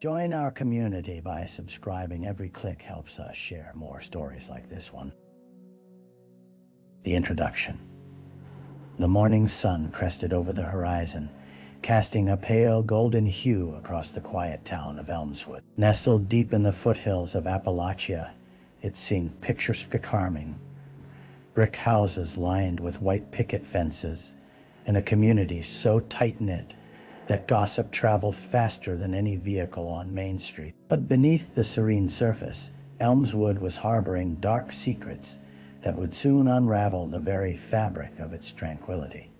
Join our community by subscribing. Every click helps us share more stories like this one. The introduction. The morning sun crested over the horizon, casting a pale golden hue across the quiet town of Elmswood. Nestled deep in the foothills of Appalachia, it seemed picturesque charming. Brick houses lined with white picket fences, and a community so tight-knit that gossip traveled faster than any vehicle on Main Street. But beneath the serene surface, Elmswood was harboring dark secrets that would soon unravel the very fabric of its tranquility.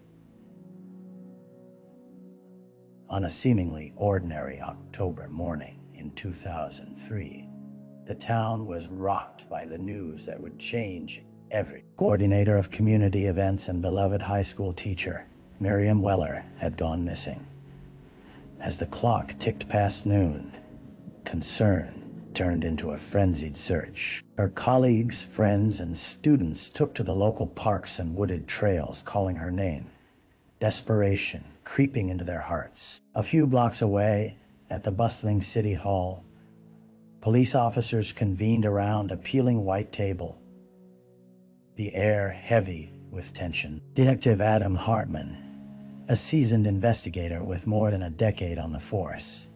On a seemingly ordinary October morning in 2003, the town was rocked by the news that would change everything. Coordinator of community events and beloved high school teacher, Miriam had gone missing. As the clock ticked past noon, concern turned into a frenzied search. Her colleagues, friends, and students took to the local parks and wooded trails calling her name, desperation creeping into their hearts. A few blocks away, at the bustling city hall, police officers convened around a peeling white table, the air heavy with tension. Detective Adam Hartman, a seasoned investigator with more than a decade on the force,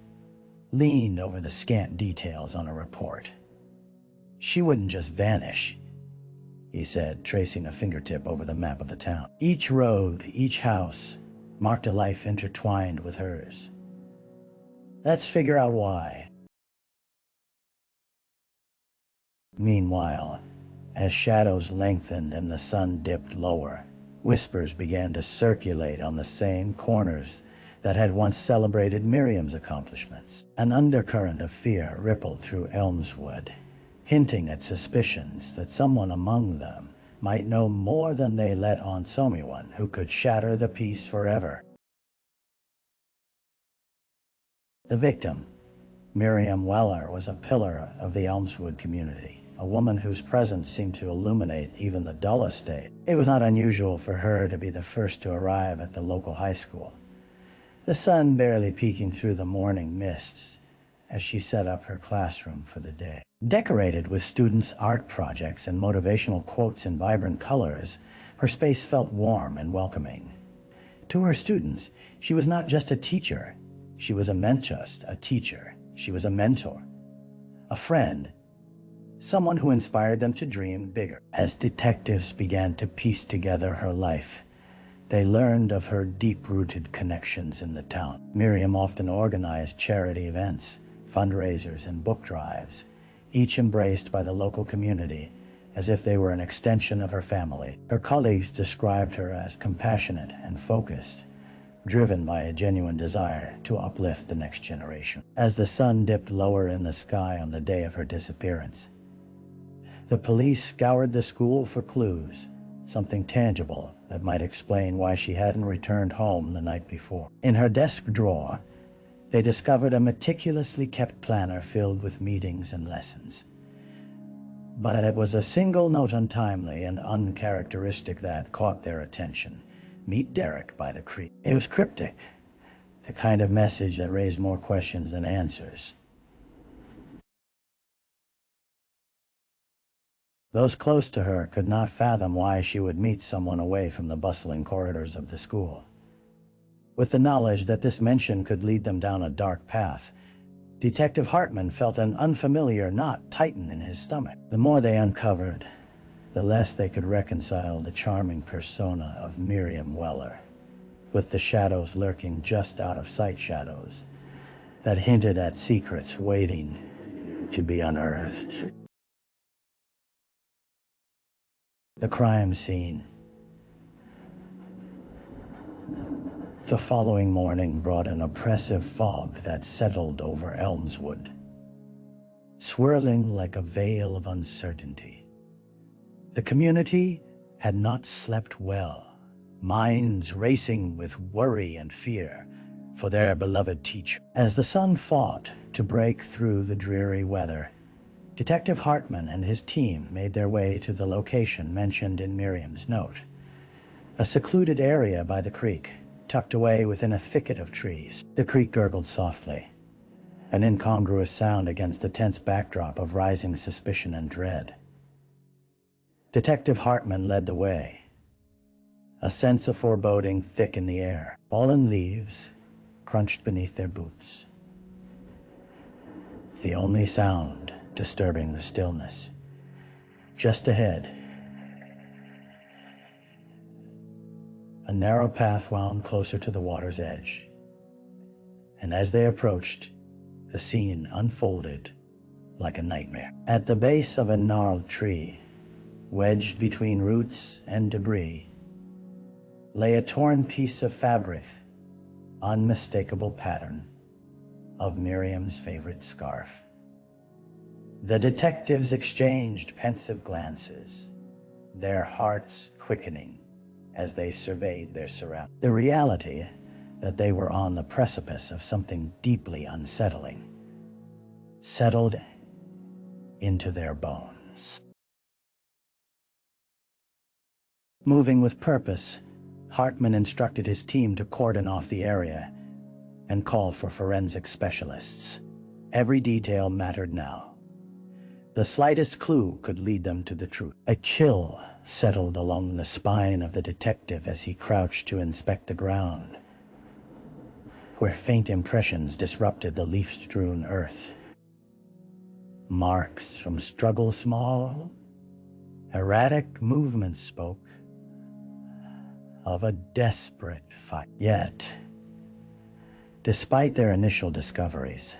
leaned over the scant details on a report. "She wouldn't just vanish," he said, tracing a fingertip over the map of the town. Each road, each house, marked a life intertwined with hers. "Let's figure out why." Meanwhile, as shadows lengthened and the sun dipped lower, whispers began to circulate on the same corners that had once celebrated Miriam's accomplishments. An undercurrent of fear rippled through Elmswood, hinting at suspicions that someone among them might know more than they let on, someone who could shatter the peace forever. The victim, Miriam was a pillar of the Elmswood community, a woman whose presence seemed to illuminate even the dullest day. It was not unusual for her to be the first to arrive at the local high school, the sun barely peeking through the morning mists as she set up her classroom for the day. Decorated with students' art projects and motivational quotes in vibrant colors, her space felt warm and welcoming. To her students, she was not just a teacher, she was a teacher. She was a mentor, a friend, someone who inspired them to dream bigger. As detectives began to piece together her life, they learned of her deep-rooted connections in the town. Miriam often organized charity events, fundraisers, and book drives, each embraced by the local community as if they were an extension of her family. Her colleagues described her as compassionate and focused, driven by a genuine desire to uplift the next generation. As the sun dipped lower in the sky on the day of her disappearance, the police scoured the school for clues, something tangible that might explain why she hadn't returned home the night before. In her desk drawer, they discovered a meticulously kept planner filled with meetings and lessons. But it was a single note, untimely and uncharacteristic, that caught their attention. "Meet Derek by the creek." It was cryptic, the kind of message that raised more questions than answers. Those close to her could not fathom why she would meet someone away from the bustling corridors of the school. With the knowledge that this mention could lead them down a dark path, Detective Hartman felt an unfamiliar knot tighten in his stomach. The more they uncovered, the less they could reconcile the charming persona of Miriam with the shadows lurking just out of sight, shadows that hinted at secrets waiting to be unearthed. The crime scene. The following morning brought an oppressive fog that settled over Elmswood, swirling like a veil of uncertainty. The community had not slept well, minds racing with worry and fear for their beloved teacher. As the sun fought to break through the dreary weather, Detective Hartman and his team made their way to the location mentioned in Miriam's note, a secluded area by the creek, tucked away within a thicket of trees. The creek gurgled softly, an incongruous sound against the tense backdrop of rising suspicion and dread. Detective Hartman led the way, a sense of foreboding thick in the air. Fallen leaves crunched beneath their boots, the only sound disturbing the stillness. Just ahead, a narrow path wound closer to the water's edge, and as they approached, the scene unfolded like a nightmare. At the base of a gnarled tree, wedged between roots and debris, lay a torn piece of fabric, unmistakable pattern of Miriam's favorite scarf. The detectives exchanged pensive glances, their hearts quickening as they surveyed their surroundings. The reality that they were on the precipice of something deeply unsettling settled into their bones. Moving with purpose, Hartman instructed his team to cordon off the area and call for forensic specialists. Every detail mattered now. The slightest clue could lead them to the truth. A chill settled along the spine of the detective as he crouched to inspect the ground, where faint impressions disrupted the leaf-strewn earth. Marks from struggle, small, erratic movements spoke of a desperate fight. Yet, despite their initial discoveries,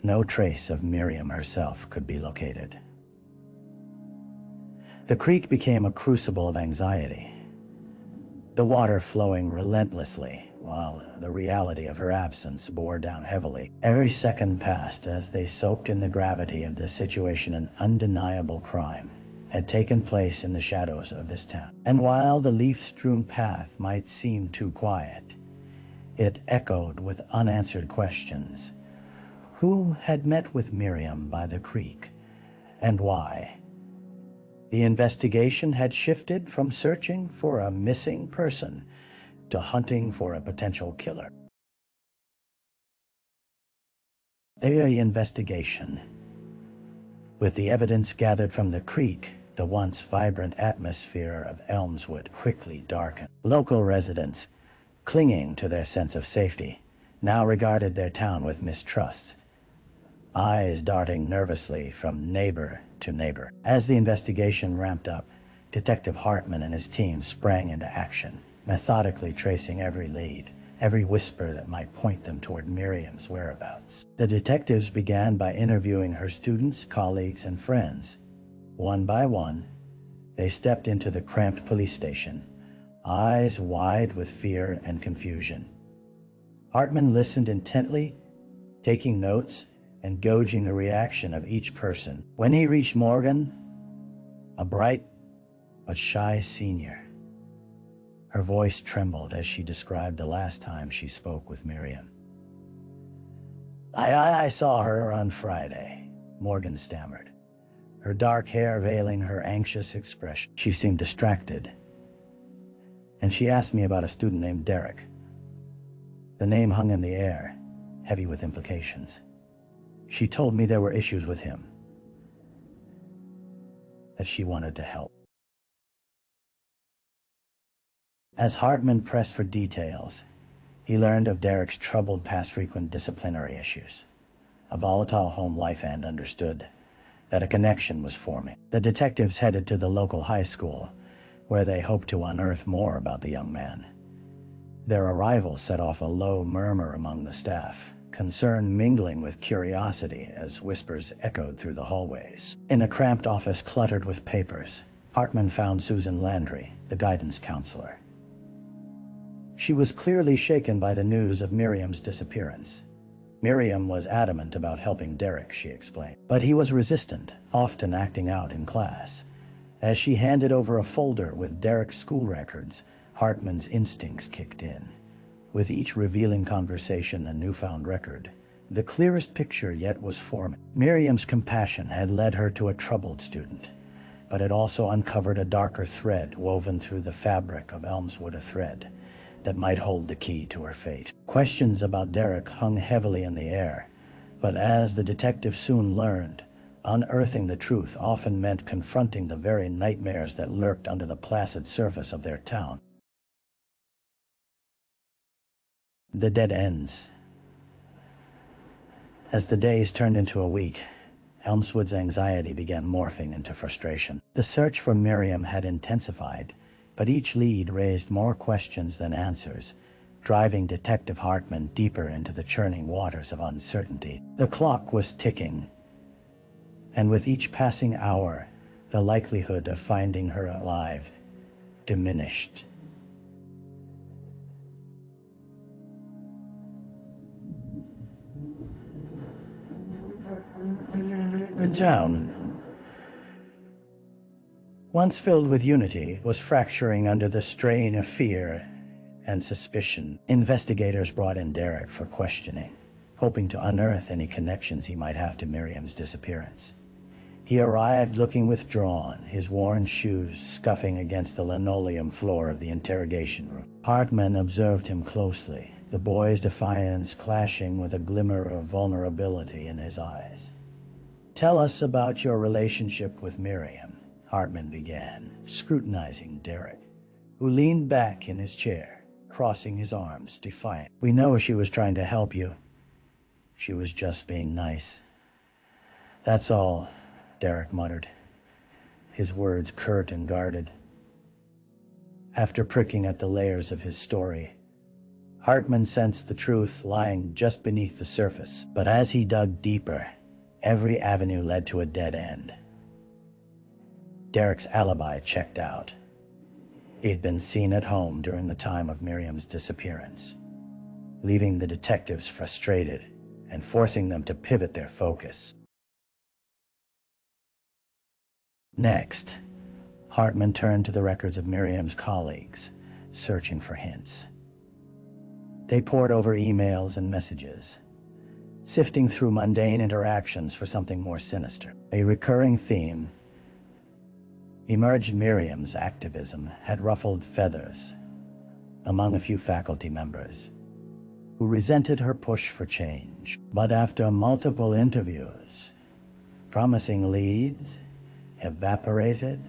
no trace of Miriam herself could be located. The creek became a crucible of anxiety, the water flowing relentlessly, while the reality of her absence bore down heavily. Every second passed as they soaked in the gravity of the situation. An undeniable crime had taken place in the shadows of this town. And while the leaf-strewn path might seem too quiet, it echoed with unanswered questions. Who had met with Miriam by the creek, and why? The investigation had shifted from searching for a missing person to hunting for a potential killer. The investigation, with the evidence gathered from the creek, the once vibrant atmosphere of Elmswood quickly darkened. Local residents, clinging to their sense of safety, now regarded their town with mistrust, eyes darting nervously from neighbor to neighbor. As the investigation ramped up, Detective Hartman and his team sprang into action, methodically tracing every lead, every whisper that might point them toward Miriam's whereabouts. The detectives began by interviewing her students, colleagues, and friends. One by one, they stepped into the cramped police station, eyes wide with fear and confusion. Hartman listened intently, taking notes and gauging the reaction of each person. When he reached Morgan, a bright but shy senior, her voice trembled as she described the last time she spoke with Miriam. I saw her on Friday, Morgan stammered, her dark hair veiling her anxious expression. She seemed distracted, and she asked me about a student named Derek. The name hung in the air, heavy with implications. She told me there were issues with him, that she wanted to help. As Hartman pressed for details, he learned of Derek's troubled past, frequent disciplinary issues, a volatile home life, and understood that a connection was forming. The detectives headed to the local high school, where they hoped to unearth more about the young man. Their arrival set off a low murmur among the staff, concern mingling with curiosity as whispers echoed through the hallways. In a cramped office cluttered with papers, Hartman found Susan Landry, the guidance counselor. She was clearly shaken by the news of Miriam's disappearance. Miriam was adamant about helping Derek, she explained, but he was resistant, often acting out in class. As she handed over a folder with Derek's school records, Hartman's instincts kicked in. With each revealing conversation a newfound record, the clearest picture yet was forming. Miriam's compassion had led her to a troubled student, but it also uncovered a darker thread woven through the fabric of Elmswood, a thread that might hold the key to her fate. Questions about Derek hung heavily in the air, But as the detective soon learned, unearthing the truth often meant confronting the very nightmares that lurked under the placid surface of their town. The dead ends. As the days turned into a week, Elmswood's anxiety began morphing into frustration. The search for Miriam had intensified, but each lead raised more questions than answers, driving Detective Hartman deeper into the churning waters of uncertainty. The clock was ticking, and with each passing hour, the likelihood of finding her alive diminished. The town, once filled with unity, was fracturing under the strain of fear and suspicion. Investigators brought in Derek for questioning, hoping to unearth any connections he might have to Miriam's disappearance. He arrived looking withdrawn, his worn shoes scuffing against the linoleum floor of the interrogation room. Hartman observed him closely, the boy's defiance clashing with a glimmer of vulnerability in his eyes. "Tell us about your relationship with Miriam," Hartman began, scrutinizing Derek, who leaned back in his chair, crossing his arms, defiant. "We know she was trying to help you. She was just being nice. That's all," Derek muttered, his words curt and guarded. After pricking at the layers of his story, Hartman sensed the truth lying just beneath the surface. But as he dug deeper, every avenue led to a dead end. Derek's alibi checked out. He had been seen at home during the time of Miriam's disappearance, leaving the detectives frustrated and forcing them to pivot their focus. Next, Hartman turned to the records of Miriam's colleagues, searching for hints. They pored over emails and messages, sifting through mundane interactions for something more sinister. A recurring theme emerged: Miriam's activism had ruffled feathers among a few faculty members who resented her push for change. But after multiple interviews, promising leads evaporated,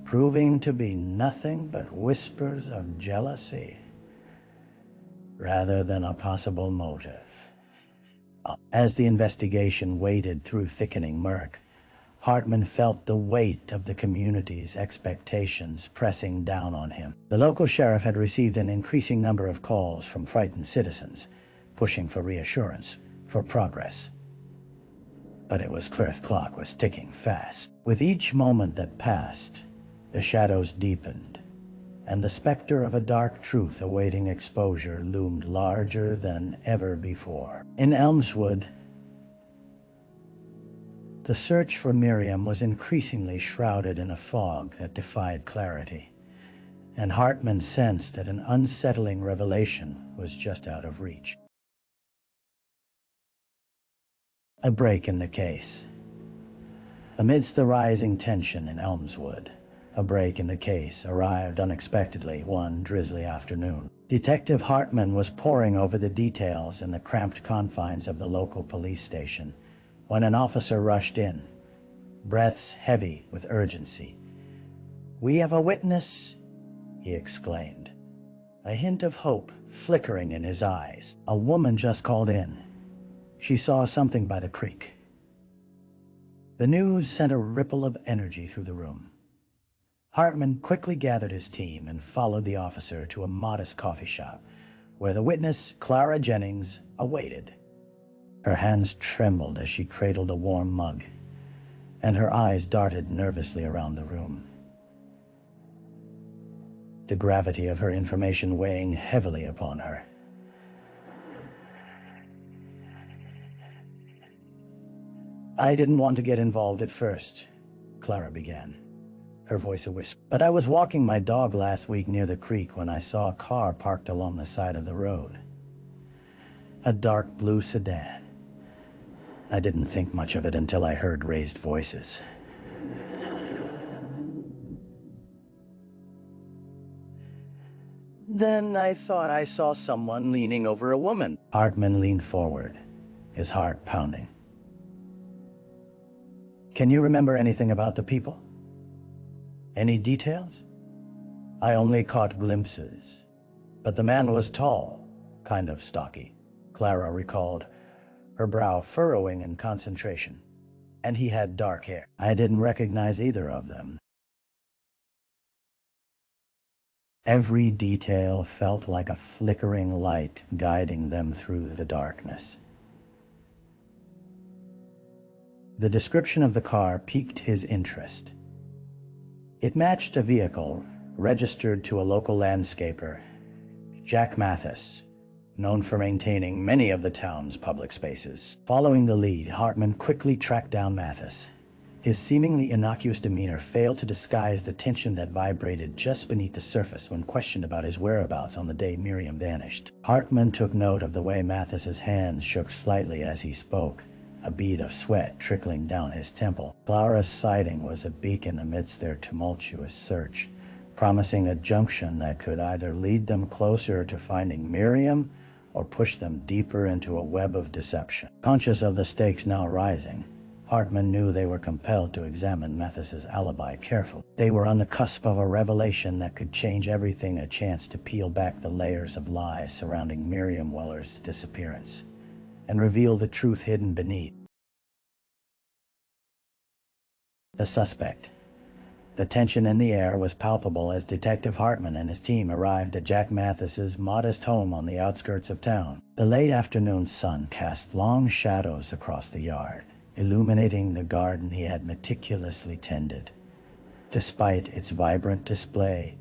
proving to be nothing but whispers of jealousy rather than a possible motive. As the investigation waded through thickening murk, Hartman felt the weight of the community's expectations pressing down on him. The local sheriff had received an increasing number of calls from frightened citizens, pushing for reassurance, for progress. But it was clear the clock was ticking fast. With each moment that passed, the shadows deepened, and the specter of a dark truth awaiting exposure loomed larger than ever before. In Elmswood, the search for Miriam was increasingly shrouded in a fog that defied clarity, and Hartman sensed that an unsettling revelation was just out of reach. A break in the case. Amidst the rising tension in Elmswood, a break in the case arrived unexpectedly one drizzly afternoon. Detective Hartman was poring over the details in the cramped confines of the local police station when an officer rushed in, breaths heavy with urgency. "We have a witness," he exclaimed, a hint of hope flickering in his eyes. "A woman just called in. She saw something by the creek." The news sent a ripple of energy through the room. Hartman quickly gathered his team and followed the officer to a modest coffee shop where the witness, Clara Jennings, awaited. Her hands trembled as she cradled a warm mug, and her eyes darted nervously around the room, the gravity of her information weighing heavily upon her. "I didn't want to get involved at first," Clara began, her voice a whisper. "But I was walking my dog last week near the creek when I saw a car parked along the side of the road. A dark blue sedan. I didn't think much of it until I heard raised voices. Then I thought I saw someone leaning over a woman." Hartman leaned forward, his heart pounding. "Can you remember anything about the people? Any details?" "I only caught glimpses. But the man was tall, kind of stocky," Clara recalled, her brow furrowing in concentration. "And he had dark hair." "I didn't recognize either of them." Every detail felt like a flickering light guiding them through the darkness. The description of the car piqued his interest. It matched a vehicle registered to a local landscaper, Jack Mathis, known for maintaining many of the town's public spaces. Following the lead, Hartman quickly tracked down Mathis. His seemingly innocuous demeanor failed to disguise the tension that vibrated just beneath the surface when questioned about his whereabouts on the day Miriam vanished. Hartman took note of the way Mathis's hands shook slightly as he spoke, a bead of sweat trickling down his temple. Clara's sighting was a beacon amidst their tumultuous search, promising a junction that could either lead them closer to finding Miriam or push them deeper into a web of deception. Conscious of the stakes now rising, Hartman knew they were compelled to examine Mathis's alibi carefully. They were on the cusp of a revelation that could change everything, a chance to peel back the layers of lies surrounding Miriam Weller's disappearance and reveal the truth hidden beneath. The suspect. The tension in the air was palpable as Detective Hartman and his team arrived at Jack Mathis's modest home on the outskirts of town. The late afternoon sun cast long shadows across the yard, illuminating the garden he had meticulously tended. Despite its vibrant display,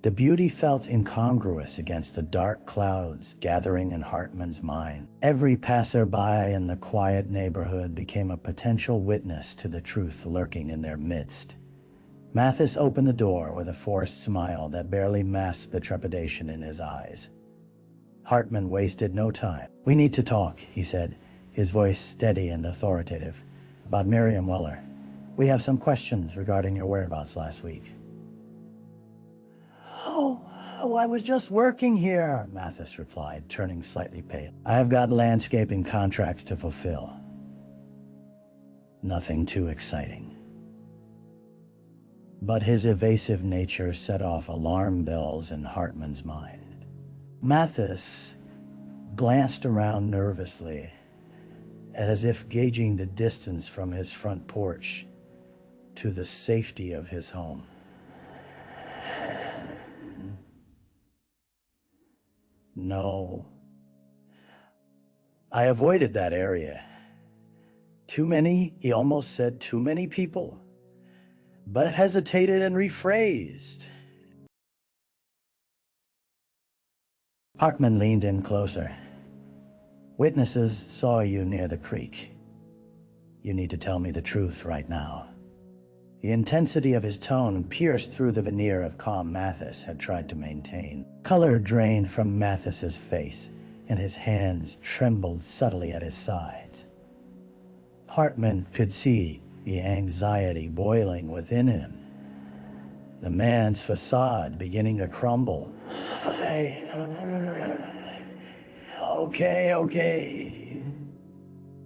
the beauty felt incongruous against the dark clouds gathering in Hartman's mind. Every passerby in the quiet neighborhood became a potential witness to the truth lurking in their midst. Mathis opened the door with a forced smile that barely masked the trepidation in his eyes. Hartman wasted no time. "We need to talk," he said, his voice steady and authoritative. "About Miriam Weller. We have some questions regarding your whereabouts last week." Oh, I was just working here," Mathis replied, turning slightly pale. "I have got landscaping contracts to fulfill. Nothing too exciting." But his evasive nature set off alarm bells in Hartman's mind. Mathis glanced around nervously, as if gauging the distance from his front porch to the safety of his home. "No. I avoided that area. Too many," he almost said, "too many people," but hesitated and rephrased. Hartman leaned in closer. "Witnesses saw you near the creek. You need to tell me the truth right now." The intensity of his tone pierced through the veneer of calm Mathis had tried to maintain. Color drained from Mathis's face, and his hands trembled subtly at his sides. Hartman could see the anxiety boiling within him, the man's facade beginning to crumble. Okay.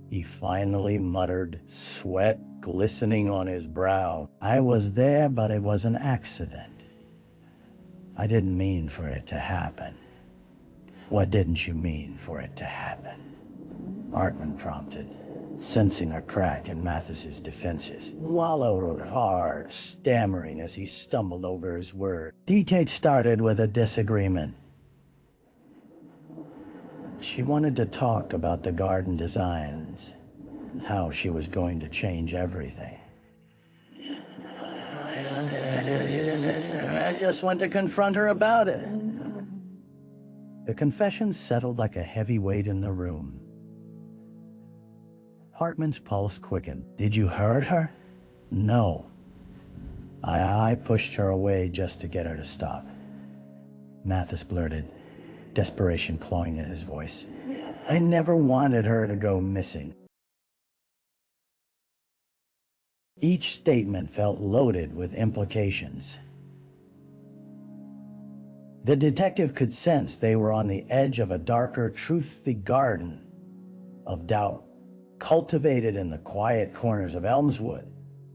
He finally muttered, sweat glistening on his brow. "I was there, but it was an accident. I didn't mean for it to happen." "What didn't you mean for it to happen?" Hartman prompted, sensing a crack in Mathis's defenses. Swallowed hard, stammering as he stumbled over his word. "Detail started with a disagreement. She wanted to talk about the garden designs, and how she was going to change everything. I just went to confront her about it." The confession settled like a heavy weight in the room. Hartman's pulse quickened. "Did you hurt her?" "No. I pushed her away just to get her to stop," Mathis blurted, desperation clawing at his voice. "I never wanted her to go missing." Each statement felt loaded with implications. The detective could sense they were on the edge of a darker, truth-the garden, of doubt, cultivated in the quiet corners of Elmswood,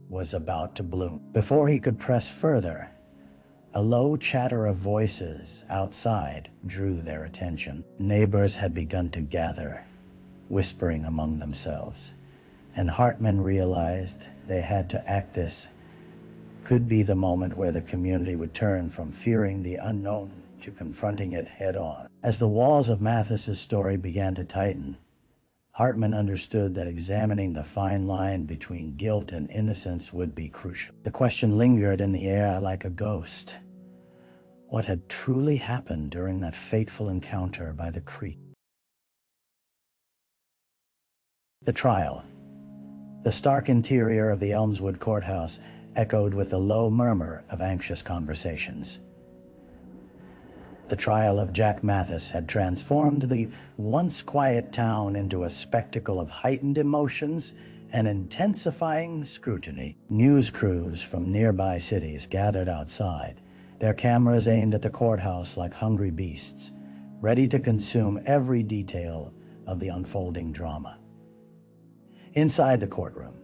was about to bloom. Before he could press further, a low chatter of voices outside drew their attention. Neighbors had begun to gather, whispering among themselves, and Hartman realized they had to act. This could be the moment where the community would turn from fearing the unknown to confronting it head-on. As the walls of Mathis's story began to tighten, Hartman understood that examining the fine line between guilt and innocence would be crucial. The question lingered in the air like a ghost. What had truly happened during that fateful encounter by the creek? The trial. The stark interior of the Elmswood courthouse echoed with a low murmur of anxious conversations. The trial of Jack Mathis had transformed the once quiet town into a spectacle of heightened emotions and intensifying scrutiny. News crews from nearby cities gathered outside, their cameras aimed at the courthouse like hungry beasts, ready to consume every detail of the unfolding drama. Inside the courtroom,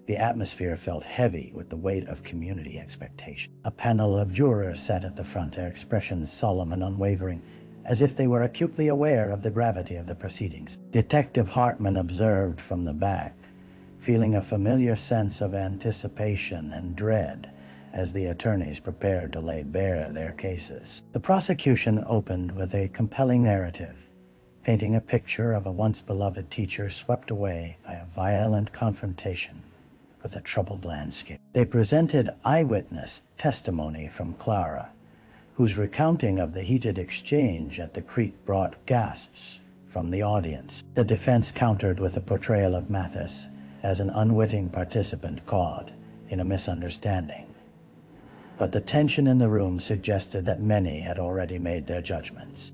the atmosphere felt heavy with the weight of community expectation. A panel of jurors sat at the front, their expressions solemn and unwavering, as if they were acutely aware of the gravity of the proceedings. Detective Hartman observed from the back, feeling a familiar sense of anticipation and dread as the attorneys prepared to lay bare their cases. The prosecution opened with a compelling narrative, painting a picture of a once-beloved teacher swept away by a violent confrontation with a troubled landscape. They presented eyewitness testimony from Clara, whose recounting of the heated exchange at the creek brought gasps from the audience. The defense countered with a portrayal of Mathis as an unwitting participant caught in a misunderstanding. But the tension in the room suggested that many had already made their judgments.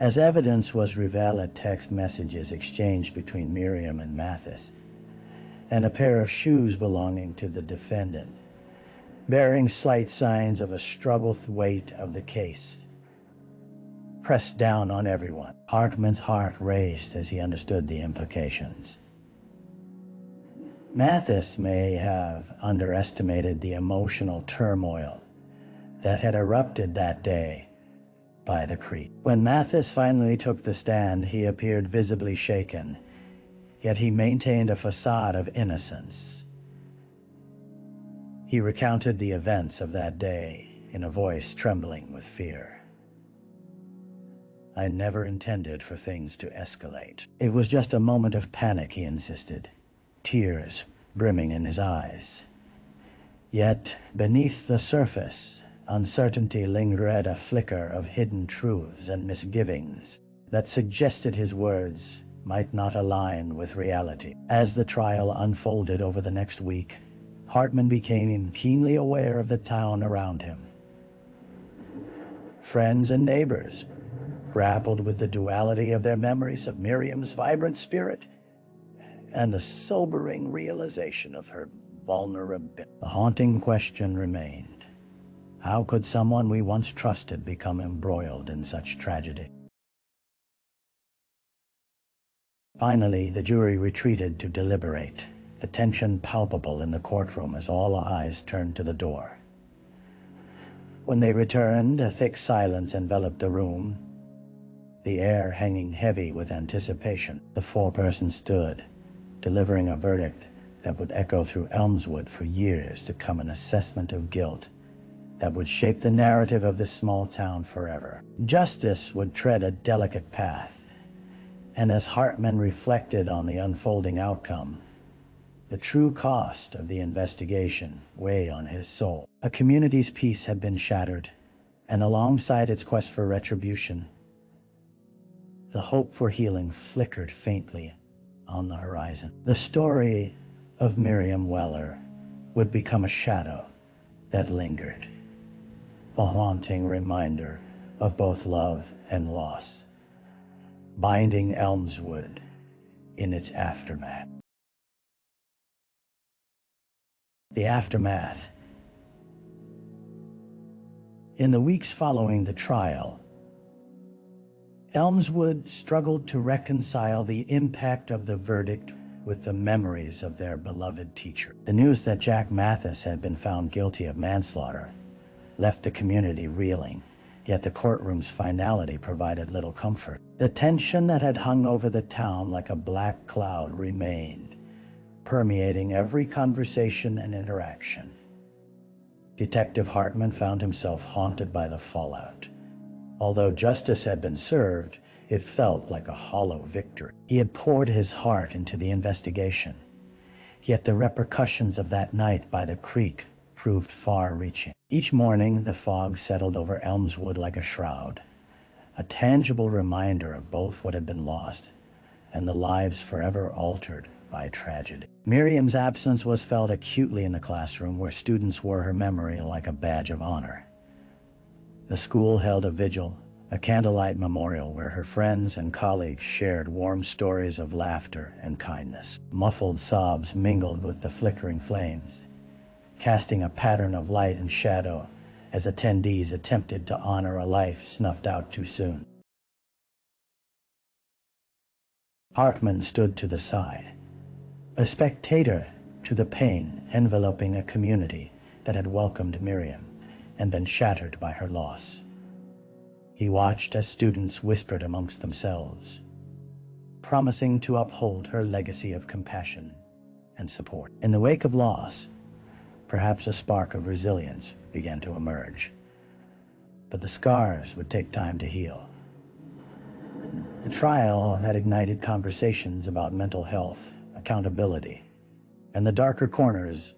As evidence was revealed, text messages exchanged between Miriam and Mathis, and a pair of shoes belonging to the defendant, bearing slight signs of a struggled weight of the case, pressed down on everyone. Hartman's heart raced as he understood the implications. Mathis may have underestimated the emotional turmoil that had erupted that day by the creek. When Mathis finally took the stand, he appeared visibly shaken, yet he maintained a facade of innocence. He recounted the events of that day in a voice trembling with fear. "I never intended for things to escalate. It was just a moment of panic," he insisted, tears brimming in his eyes. Yet, beneath the surface, uncertainty lingered, a flicker of hidden truths and misgivings that suggested his words might not align with reality. As the trial unfolded over the next week, Hartman became keenly aware of the town around him. Friends and neighbors grappled with the duality of their memories of Miriam's vibrant spirit and the sobering realization of her vulnerability. The haunting question remained: how could someone we once trusted become embroiled in such tragedy? Finally, the jury retreated to deliberate, the tension palpable in the courtroom as all eyes turned to the door. When they returned, a thick silence enveloped the room, the air hanging heavy with anticipation. The foreperson stood, delivering a verdict that would echo through Elmswood for years to come, an assessment of guilt that would shape the narrative of this small town forever. Justice would tread a delicate path, and as Hartman reflected on the unfolding outcome, the true cost of the investigation weighed on his soul. A community's peace had been shattered, and alongside its quest for retribution, the hope for healing flickered faintly on the horizon. The story of Miriam Weller would become a shadow that lingered, a haunting reminder of both love and loss, binding Elmswood in its aftermath. The aftermath. In the weeks following the trial, Elmswood struggled to reconcile the impact of the verdict with the memories of their beloved teacher. The news that Jack Mathis had been found guilty of manslaughter left the community reeling, yet the courtroom's finality provided little comfort. The tension that had hung over the town like a black cloud remained, permeating every conversation and interaction. Detective Hartman found himself haunted by the fallout. Although justice had been served, it felt like a hollow victory. He had poured his heart into the investigation, yet the repercussions of that night by the creek proved far-reaching. Each morning, the fog settled over Elmswood like a shroud, a tangible reminder of both what had been lost and the lives forever altered by tragedy. Miriam's absence was felt acutely in the classroom, where students wore her memory like a badge of honor. The school held a vigil, a candlelight memorial where her friends and colleagues shared warm stories of laughter and kindness. Muffled sobs mingled with the flickering flames, casting a pattern of light and shadow as attendees attempted to honor a life snuffed out too soon. Hartman stood to the side, a spectator to the pain enveloping a community that had welcomed Miriam and been shattered by her loss. He watched as students whispered amongst themselves, promising to uphold her legacy of compassion and support. In the wake of loss, perhaps a spark of resilience began to emerge, but the scars would take time to heal. The trial had ignited conversations about mental health, accountability, and the darker corners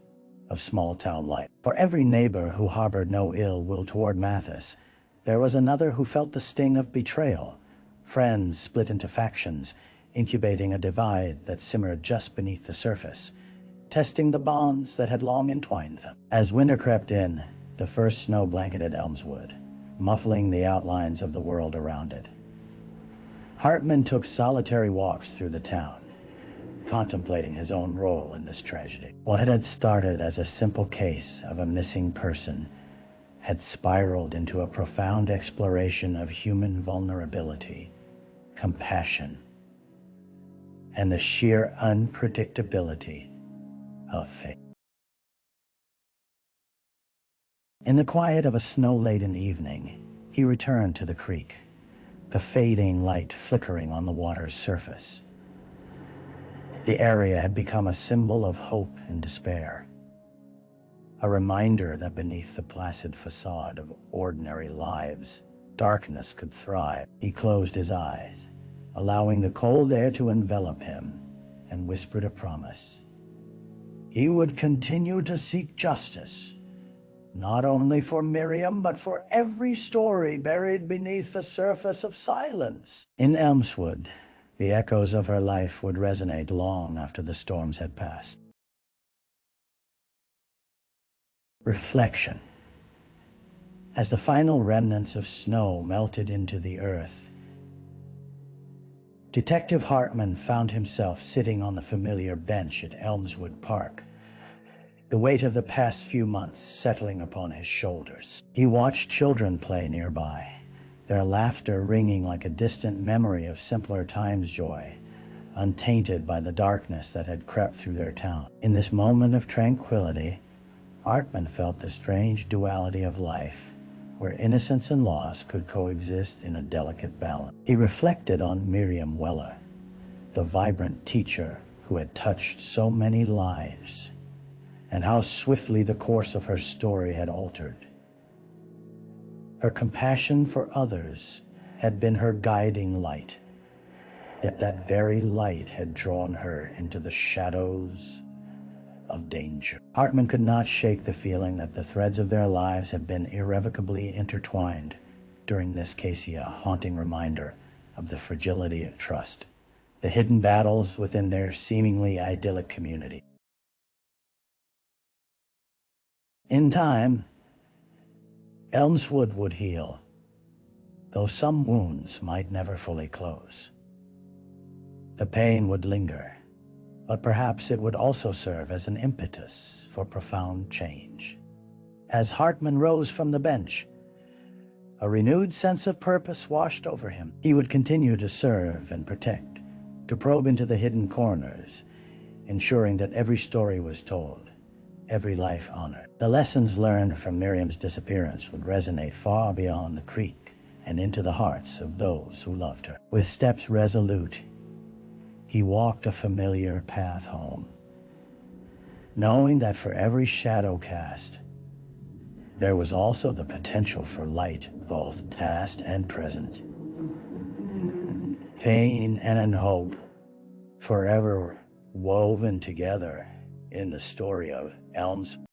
of small-town life. For every neighbor who harbored no ill will toward Mathis, there was another who felt the sting of betrayal. Friends split into factions, incubating a divide that simmered just beneath the surface, testing the bonds that had long entwined them. As winter crept in, the first snow blanketed Elmswood, muffling the outlines of the world around it. Hartman took solitary walks through the town, contemplating his own role in this tragedy. What had started as a simple case of a missing person had spiraled into a profound exploration of human vulnerability, compassion, and the sheer unpredictability of fate. In the quiet of a snow-laden evening, he returned to the creek, the fading light flickering on the water's surface. The area had become a symbol of hope and despair, a reminder that beneath the placid facade of ordinary lives, darkness could thrive. He closed his eyes, allowing the cold air to envelop him, and whispered a promise. He would continue to seek justice, not only for Miriam, but for every story buried beneath the surface of silence. In Elmswood, the echoes of her life would resonate long after the storms had passed. Reflection. As the final remnants of snow melted into the earth, Detective Hartman found himself sitting on the familiar bench at Elmswood Park, the weight of the past few months settling upon his shoulders. He watched children play nearby, their laughter ringing like a distant memory of simpler times' joy, untainted by the darkness that had crept through their town. In this moment of tranquility, Hartman felt the strange duality of life, where innocence and loss could coexist in a delicate balance. He reflected on Miriam Weller, the vibrant teacher who had touched so many lives, and how swiftly the course of her story had altered. Her compassion for others had been her guiding light, yet that very light had drawn her into the shadows of danger. Hartman could not shake the feeling that the threads of their lives had been irrevocably intertwined during this case, a haunting reminder of the fragility of trust, the hidden battles within their seemingly idyllic community. In time, Elmswood would heal, though some wounds might never fully close. The pain would linger, but perhaps it would also serve as an impetus for profound change. As Hartman rose from the bench, A renewed sense of purpose washed over him. He would continue to serve and protect, to probe into the hidden corners, ensuring that every story was told, every life honored. The lessons learned from Miriam's disappearance would resonate far beyond the creek and into the hearts of those who loved her. With steps resolute, he walked a familiar path home, knowing that for every shadow cast, there was also the potential for light, both past and present. Pain and hope, forever woven together in the story of Elmswood.